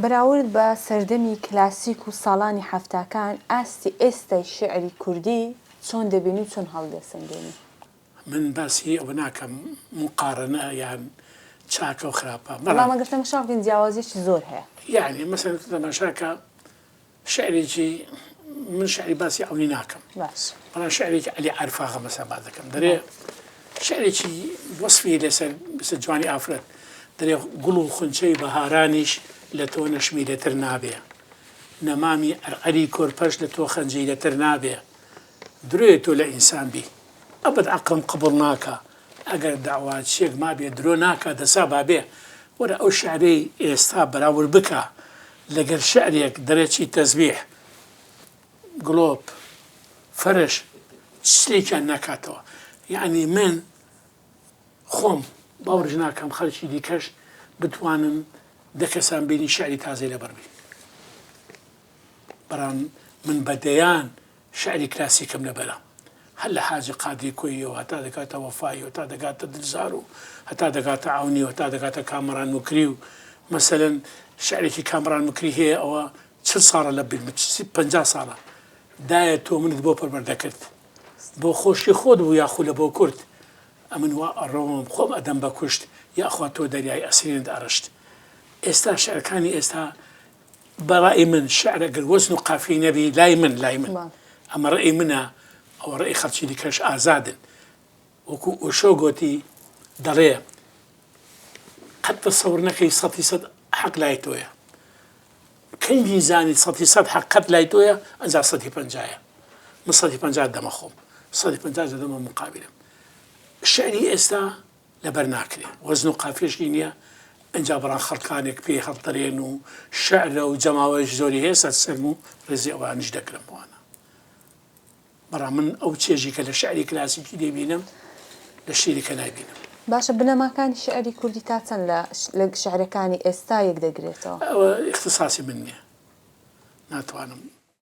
بەراورد بە سەردەمی کلاسیک و ساڵانی هەفتاکان ئاستی ئێستای شیعری کوردی چۆن دەبینی و چۆن هەڵدەسەنگێنی؟ من باسی ئەوە ناکەم مقارنە یان چاکە و خراپە بەڵام ئەگەر تەماشا بکەین جیاوازیەکی زۆر هەیە. یعنی مەسەڵەن تەماشاکە شعرێکی من شعری باسی ئەوەی ناکەم باش بەڵام شعرێکی عەلی عەرفاغا مەسەڵەن باس دەکەم دەرێ شعرێکی وەسفی لەسەر جوانی ئافرەت دەرێ گوڵ و خونچەی بەهارانیش لە تۆ نەشمیلەتر نابێ نەمامی ئەرعەری کۆرپەش لە تۆ خەنجەیلەتر نابێ درۆیە تۆ لە ئینسان بی ئەبەد عەقڵم قبوڵ ناکە ئەگەر داواتچیەک مابێ درۆ ناکە دەسا بابێ وەرە ئەو شعرەی ئێستا بەراورد بکە لەگەر شعرێک دەرێکی تەزبیح گڵۆپ فەرش شتێکیان ناکاتەوە یعنی من خۆم باوەڕش ناکەم خەڵکی دیکەش بتوانن دەکەسان بینی شعری تازەی لەبەر بی بەڵام من بەدەیان شعری کلاسیکم لەبەرە هەر لە حاجی قادری کۆییەوە هەتا دەکاتە وەفایی هەتا دەگاتە دلزار و هەتا دەگاتە عەونی و هەتا دەگاتە کامەران موکری و مەسەلەن شعرێکی کامەران موکری هەیە ئەوە 40 ساڵە لە بیر 50 ساڵە دایە تۆ منت بۆ پەروەردە کرد بۆ خۆشی خۆت بوو یاخو لە بۆ کورد ئەمن وا ئەڕۆم خۆم ئەدەم بە کوشت یاخوا تۆ دەریای ئەسیرت ئەڕشت ئێستا شعرەکانی ئێستا بەڕای من شعر ئەگەر وەزن و قافیە نەبی لای من ئەمە ڕێی منە ئەوە ڕێی خەڵکی دیکەش ئازادن وەکو ئۆشۆ گوتی دەڵێ قەت تەسەوور نەکەی 100% حەق لای تۆیە کەیفی زانی 100% حەق قەت لای تۆیە ئەنجا 150ە من 150 دەمە خۆم 150 دەمە مقابلم شعری ئێستا لەبەر ناکرێ وەزن و قافیەشی نییە ئەنجا بەڕان خەڵکانێک پێی هەڵدەڕێن و شعرە و جەماوەش زۆری هەیە سەد سەرم و ڕێزی ئەوانش دەکرم بۆوانە بەڕام من ئەو چێژی کە لە شعری کلاسیکی دەبینم لە شعرێکە نابینم. باشە بنەماکانی شعری کوردی تا چەند لە شعرەکانی ئێستا یەک دەگرێتەوە؟ ئەوە اختصاصی من نییە ناتوانم